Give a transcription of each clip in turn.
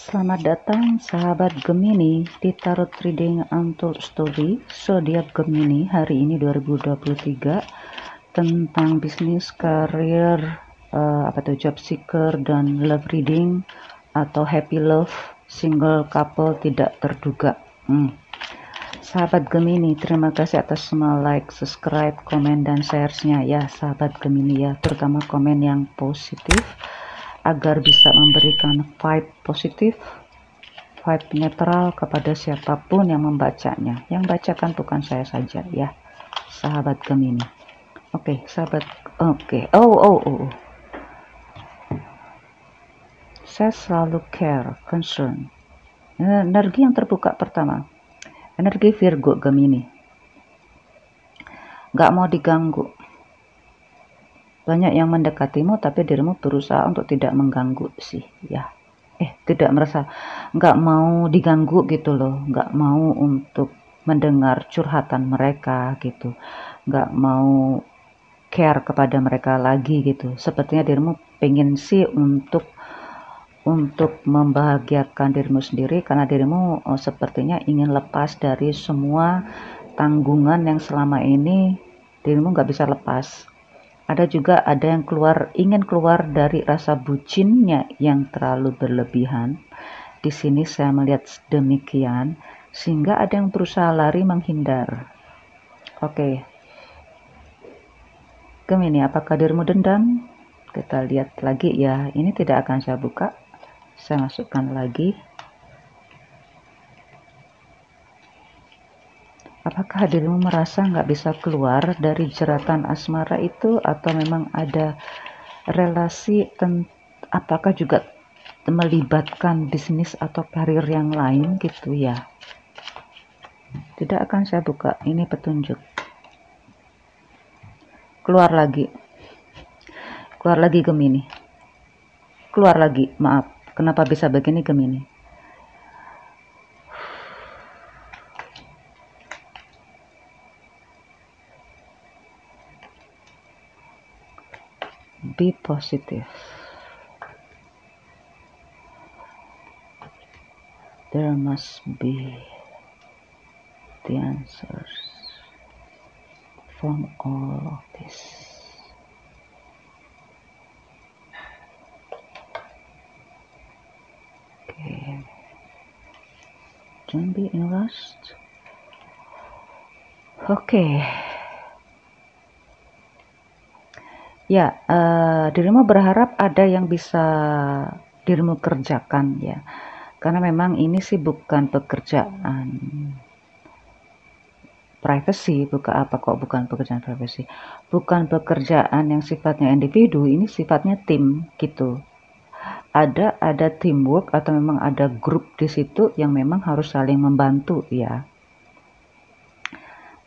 Selamat datang sahabat Gemini di Tarot Reading Untold Story zodiak Gemini hari ini 2023 tentang bisnis, karir, job seeker dan love reading atau happy love, single couple tidak terduga. Sahabat Gemini, terima kasih atas semua like, subscribe, komen dan share-nya ya sahabat Gemini ya, terutama komen yang positif agar bisa memberikan vibe positif, vibe netral kepada siapapun yang membacanya. Yang bacakan bukan saya saja ya, sahabat Gemini. Oke, sahabat. Oke. Oh. Saya selalu care, concern. Energi yang terbuka pertama. Energi Virgo Gemini. Gak mau diganggu. Banyak yang mendekatimu tapi dirimu berusaha untuk tidak mengganggu sih ya. Tidak merasa, nggak mau diganggu gitu loh, nggak mau untuk mendengar curhatan mereka gitu, nggak mau care kepada mereka lagi gitu. Sepertinya dirimu pengen sih untuk membahagiakan dirimu sendiri, karena dirimu sepertinya ingin lepas dari semua tanggungan yang selama ini dirimu nggak bisa lepas. Ada yang ingin keluar dari rasa bucinnya yang terlalu berlebihan. Di sini saya melihat demikian, sehingga ada yang berusaha lari menghindar. Oke. Gemini, apakah dirimu dendam? Kita lihat lagi ya. Ini tidak akan saya buka. Saya masukkan lagi. Apakah dirimu merasa nggak bisa keluar dari jeratan asmara itu, atau memang ada relasi, apakah juga melibatkan bisnis atau karir yang lain gitu ya? Tidak akan saya buka, ini petunjuk. Keluar lagi Gemini. Keluar lagi, maaf. Kenapa bisa begini Gemini? Be positive. There must be the answers from all of this. Okay. Don't be in rush. Okay. Ya, dirimu berharap ada yang bisa dirimu kerjakan ya. Karena memang ini sih bukan pekerjaan privacy, bukan pekerjaan privacy. Bukan pekerjaan yang sifatnya individu, ini sifatnya tim gitu. Ada teamwork atau memang ada grup di situ yang memang harus saling membantu ya.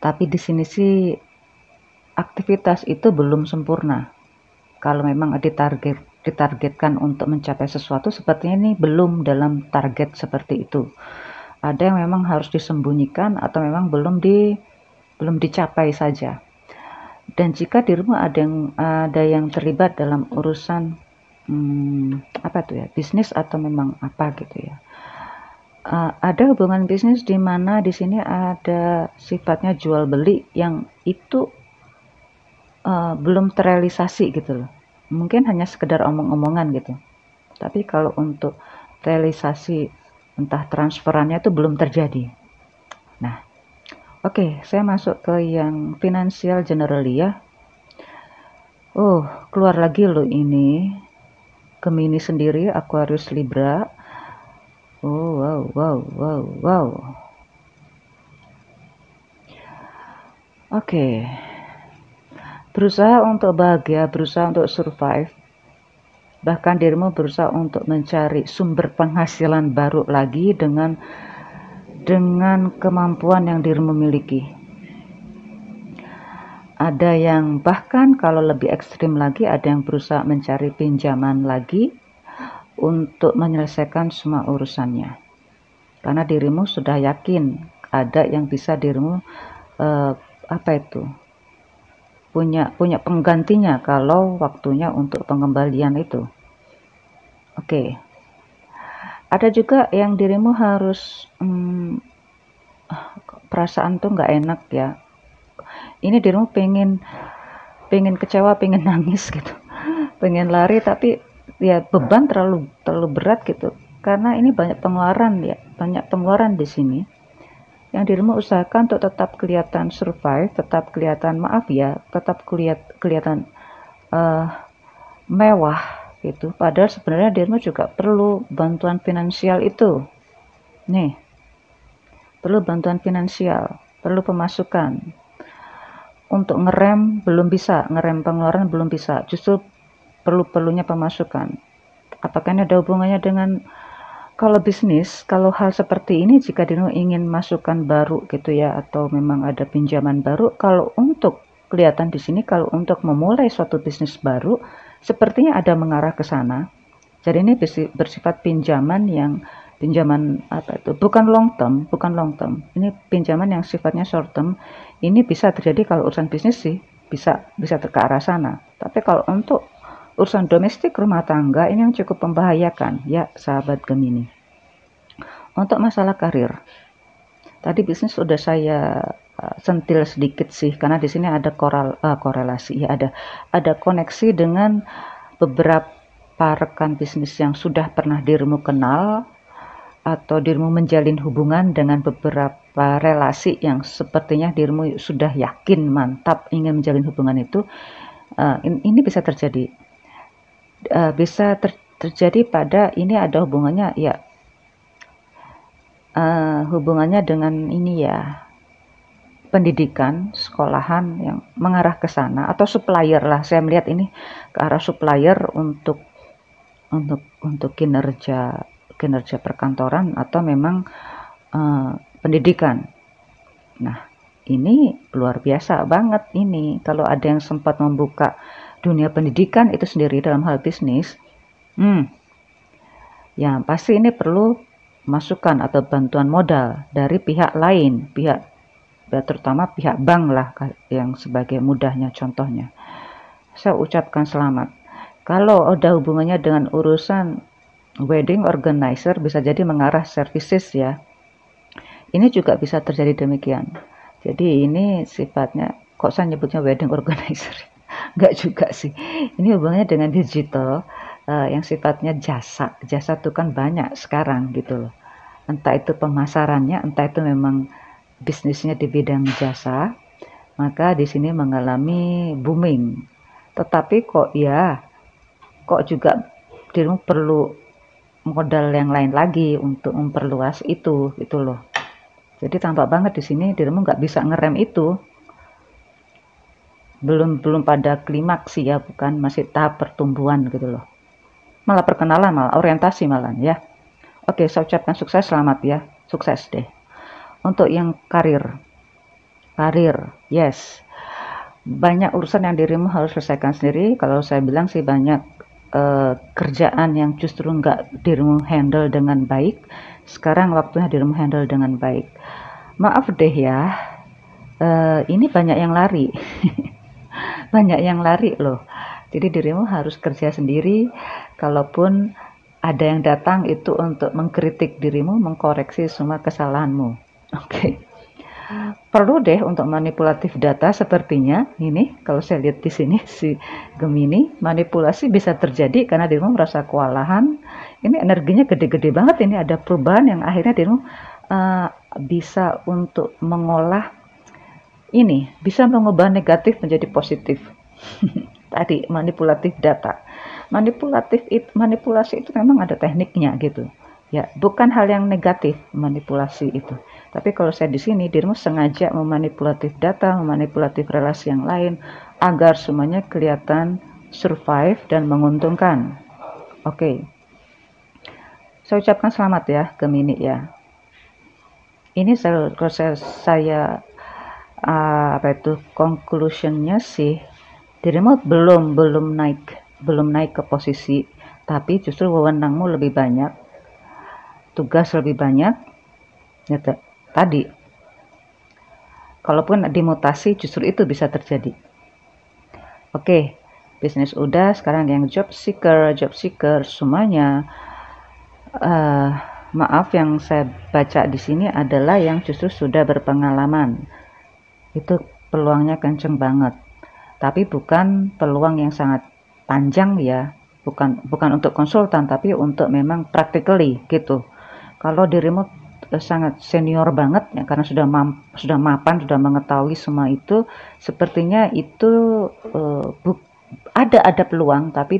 Tapi di sini sih aktivitas itu belum sempurna. Kalau memang ditargetkan untuk mencapai sesuatu, sepertinya ini belum dalam target seperti itu. Ada yang memang harus disembunyikan atau memang belum dicapai saja. Dan jika dirimu ada yang terlibat dalam urusan bisnis atau memang apa gitu ya. Ada hubungan bisnis di mana di sini ada sifatnya jual beli yang itu belum terrealisasi gitu loh. Mungkin hanya sekedar omong-omongan gitu. Tapi kalau untuk realisasi entah transferannya itu belum terjadi. Nah, oke, saya masuk ke yang finansial generally ya. Oh, keluar lagi loh ini. Gemini sendiri, Aquarius, Libra. Oh, wow. Oke. Berusaha untuk bahagia, berusaha untuk survive. Bahkan dirimu berusaha untuk mencari sumber penghasilan baru lagi dengan kemampuan yang dirimu miliki. Ada yang bahkan kalau lebih ekstrim lagi, ada yang berusaha mencari pinjaman lagi untuk menyelesaikan semua urusannya. Karena dirimu sudah yakin ada yang bisa dirimu punya penggantinya kalau waktunya untuk pengembalian itu. Oke. Ada juga yang dirimu harus perasaan tuh nggak enak ya. Ini dirimu pengen pengen kecewa, pengen nangis gitu, pengen lari, tapi ya beban terlalu terlalu berat gitu. Karena ini banyak pengeluaran ya, banyak pengeluaran di sini. Yang dirimu usahakan untuk tetap kelihatan survive, tetap kelihatan maaf ya, tetap kelihatan uh, mewah gitu. Padahal sebenarnya dirimu juga perlu bantuan finansial itu. Nih, perlu bantuan finansial, perlu pemasukan. Untuk ngerem belum bisa, ngerem pengeluaran belum bisa. Justru perlu-perlunya pemasukan. Apakah ini ada hubungannya dengan kalau bisnis, kalau hal seperti ini jika dirimu ingin masukan baru gitu ya, atau memang ada pinjaman baru, kalau untuk kelihatan di sini kalau untuk memulai suatu bisnis baru sepertinya ada mengarah ke sana. Jadi ini bersifat pinjaman apa itu? Bukan long term, bukan long term. Ini pinjaman yang sifatnya short term. Ini bisa terjadi kalau urusan bisnis sih, bisa bisa ke arah sana. Tapi kalau untuk urusan domestik rumah tangga ini yang cukup membahayakan ya sahabat Gemini. Untuk masalah karir, tadi bisnis sudah saya sentil sedikit sih karena di sini ada korelasi ya, ada koneksi dengan beberapa rekan bisnis yang sudah pernah dirimu kenal atau dirimu menjalin hubungan dengan beberapa relasi yang sepertinya dirimu sudah yakin mantap ingin menjalin hubungan itu. Ini bisa terjadi. Bisa terjadi pada ini ada hubungannya ya, hubungannya dengan ini ya, pendidikan, sekolahan yang mengarah ke sana atau supplier lah. Saya melihat ini ke arah supplier untuk kinerja perkantoran atau memang pendidikan. Nah, ini luar biasa banget ini. Kalau ada yang sempat membuka dunia pendidikan itu sendiri dalam hal bisnis, ya pasti ini perlu masukan atau bantuan modal dari pihak lain, terutama pihak bank lah yang sebagai mudahnya contohnya. Saya ucapkan selamat. Kalau ada hubungannya dengan urusan wedding organizer bisa jadi mengarah services ya. Ini juga bisa terjadi demikian. Jadi ini sifatnya, kok saya nyebutnya wedding organizer? Enggak juga sih. Ini hubungannya dengan digital yang sifatnya jasa. Jasa itu kan banyak sekarang gitu loh. Entah itu pemasarannya, entah itu memang bisnisnya di bidang jasa, maka di sini mengalami booming. Tetapi kok juga dirimu perlu modal yang lain lagi untuk memperluas itu gitu loh. Jadi tampak banget di sini dirimu nggak bisa ngerem itu. Belum pada klimaks ya, bukan, masih tahap pertumbuhan gitu loh. Malah perkenalan, malah orientasi malah ya. Oke, saya ucapkan sukses, selamat ya. Sukses deh. Untuk yang karir, yes. Banyak urusan yang dirimu harus selesaikan sendiri. Kalau saya bilang sih banyak kerjaan yang justru nggak dirimu handle dengan baik. Sekarang waktunya dirimu handle dengan baik. Maaf deh ya, ini banyak yang lari. Banyak yang lari loh. Jadi dirimu harus kerja sendiri. Kalaupun ada yang datang itu untuk mengkritik dirimu, mengkoreksi semua kesalahanmu. Oke. Perlu deh untuk manipulatif data sepertinya. Ini kalau saya lihat di sini si Gemini, manipulasi bisa terjadi karena dirimu merasa kewalahan. Ini energinya gede-gede banget. Ini ada perubahan yang akhirnya dirimu bisa untuk mengolah ini, bisa mengubah negatif menjadi positif. Tadi manipulatif data. Manipulasi itu memang ada tekniknya gitu. Ya, bukan hal yang negatif manipulasi itu. Tapi kalau saya di sini, dirimu sengaja memanipulatif data, memanipulatif relasi yang lain agar semuanya kelihatan survive dan menguntungkan. Oke. Saya ucapkan selamat ya Gemini ya. Ini saya conclusionnya sih, dirimu belum naik ke posisi, tapi justru wewenangmu lebih banyak, tugas lebih banyak ya, tadi kalaupun dimutasi justru itu bisa terjadi. Oke, bisnis udah, sekarang yang job seeker semuanya eh, maaf, yang saya baca di sini adalah yang justru sudah berpengalaman. Itu peluangnya kenceng banget. Tapi bukan peluang yang sangat panjang ya. Bukan untuk konsultan, tapi untuk memang practically gitu. Kalau dirimu sangat senior banget ya, karena sudah mapan, sudah mengetahui semua itu, sepertinya itu eh, bu- ada peluang, tapi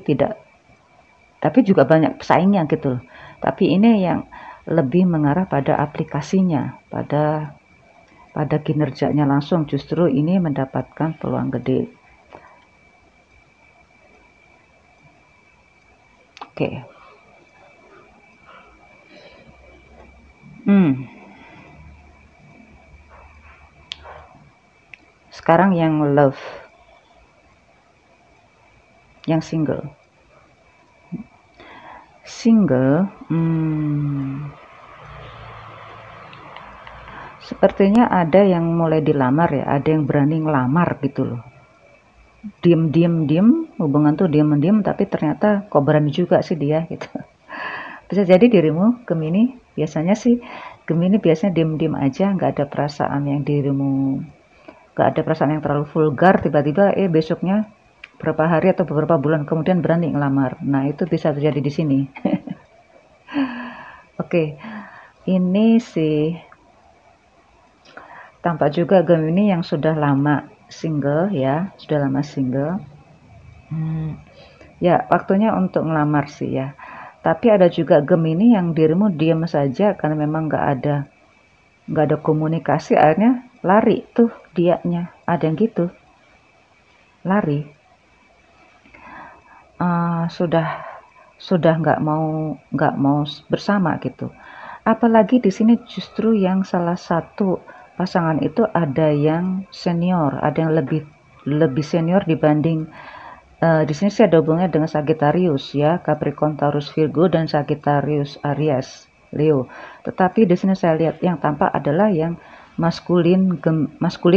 juga banyak pesaingnya gitu. Tapi ini yang lebih mengarah pada aplikasinya, pada kinerjanya langsung, justru ini mendapatkan peluang gede. Oke. Hmm, Sekarang yang love, yang single. Single, sepertinya ada yang mulai dilamar ya, ada yang berani ngelamar gitu loh. Diem, hubungan tuh diem, tapi ternyata kok berani juga sih dia gitu. Bisa jadi dirimu Gemini, biasanya sih Gemini biasanya diem aja, nggak ada perasaan yang dirimu, nggak ada perasaan yang terlalu vulgar, tiba-tiba besoknya beberapa hari atau beberapa bulan kemudian berani ngelamar. Nah, itu bisa terjadi di sini. Oke, ini sih tampak juga Gemini yang sudah lama single ya, sudah lama single. Hmm, Ya, waktunya untuk ngelamar sih ya. Tapi ada juga Gemini yang dirimu diam saja karena memang nggak ada komunikasi, akhirnya lari tuh dianya. Ada yang gitu, lari. Sudah nggak mau bersama gitu. Apalagi di sini justru yang salah satu pasangan itu ada yang senior, ada yang lebih lebih senior dibanding. Di sini sih ada hubungannya dengan Sagittarius ya, Capricorn, Taurus, Virgo, dan Sagittarius, Aries, Leo. Tetapi di sini saya lihat yang tampak adalah yang maskulin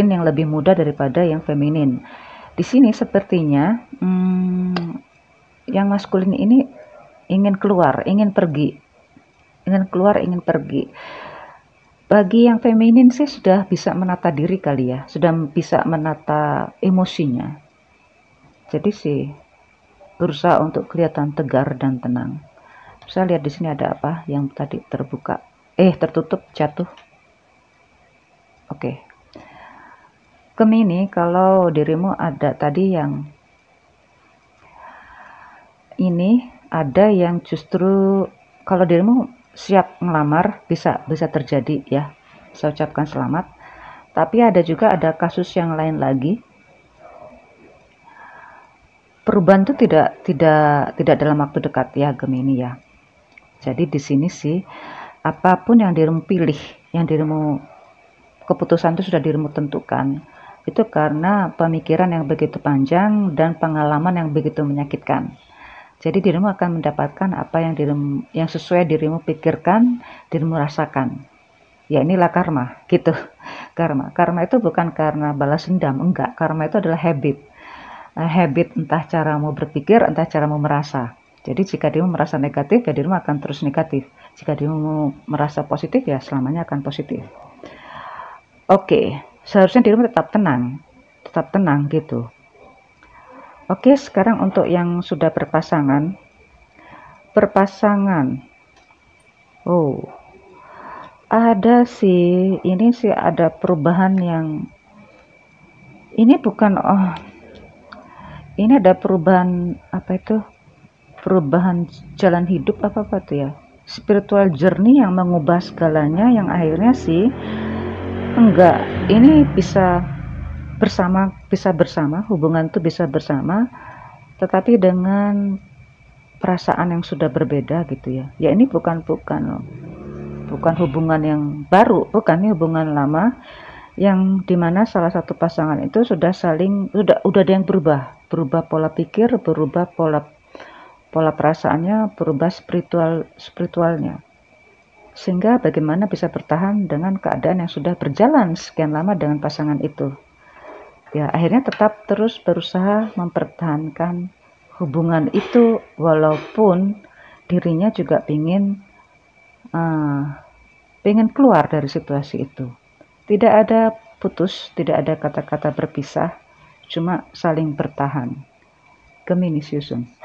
yang lebih muda daripada yang feminin. Di sini sepertinya yang maskulin ini ingin keluar, ingin pergi. Bagi yang feminin sih sudah bisa menata diri kali ya, sudah bisa menata emosinya. Jadi sih berusaha untuk kelihatan tegar dan tenang. Saya lihat di sini ada apa yang tadi terbuka. Tertutup, jatuh. Oke. Gemini, kalau dirimu ada tadi yang ini, ada yang justru kalau dirimu siap ngelamar, bisa terjadi ya. Saya ucapkan selamat. Tapi ada kasus yang lain lagi. Perubahan itu tidak dalam waktu dekat ya Gemini ya. Jadi di sini sih apapun yang dirimu pilih, yang dirimu keputusan itu sudah dirimu tentukan. Itu karena pemikiran yang begitu panjang dan pengalaman yang begitu menyakitkan. Jadi dirimu akan mendapatkan apa yang sesuai dirimu pikirkan, dirimu rasakan. Ya inilah karma, gitu. Karma itu bukan karena balas dendam, enggak. Karma itu adalah habit, entah caramu berpikir, entah caramu merasa. Jadi jika dirimu merasa negatif, ya dirimu akan terus negatif. Jika dirimu merasa positif, ya selamanya akan positif. Oke, seharusnya dirimu tetap tenang gitu. Oke, sekarang untuk yang sudah berpasangan. Oh, ini sih ada perubahan yang ini bukan ini ada perubahan apa itu? Perubahan jalan hidup apa tuh ya? Spiritual journey yang mengubah segalanya yang akhirnya sih enggak, ini bisa bersama, hubungan tuh bisa bersama, tetapi dengan perasaan yang sudah berbeda gitu ya. Ya ini bukan hubungan yang baru, bukan, ini hubungan lama yang dimana salah satu pasangan itu udah ada yang berubah pola pikir, berubah pola perasaannya, berubah spiritualnya. Sehingga bagaimana bisa bertahan dengan keadaan yang sudah berjalan sekian lama dengan pasangan itu. Ya, akhirnya tetap terus berusaha mempertahankan hubungan itu walaupun dirinya juga ingin pengen keluar dari situasi itu. Tidak ada putus, tidak ada kata-kata berpisah, cuma saling bertahan. Gemini Susun.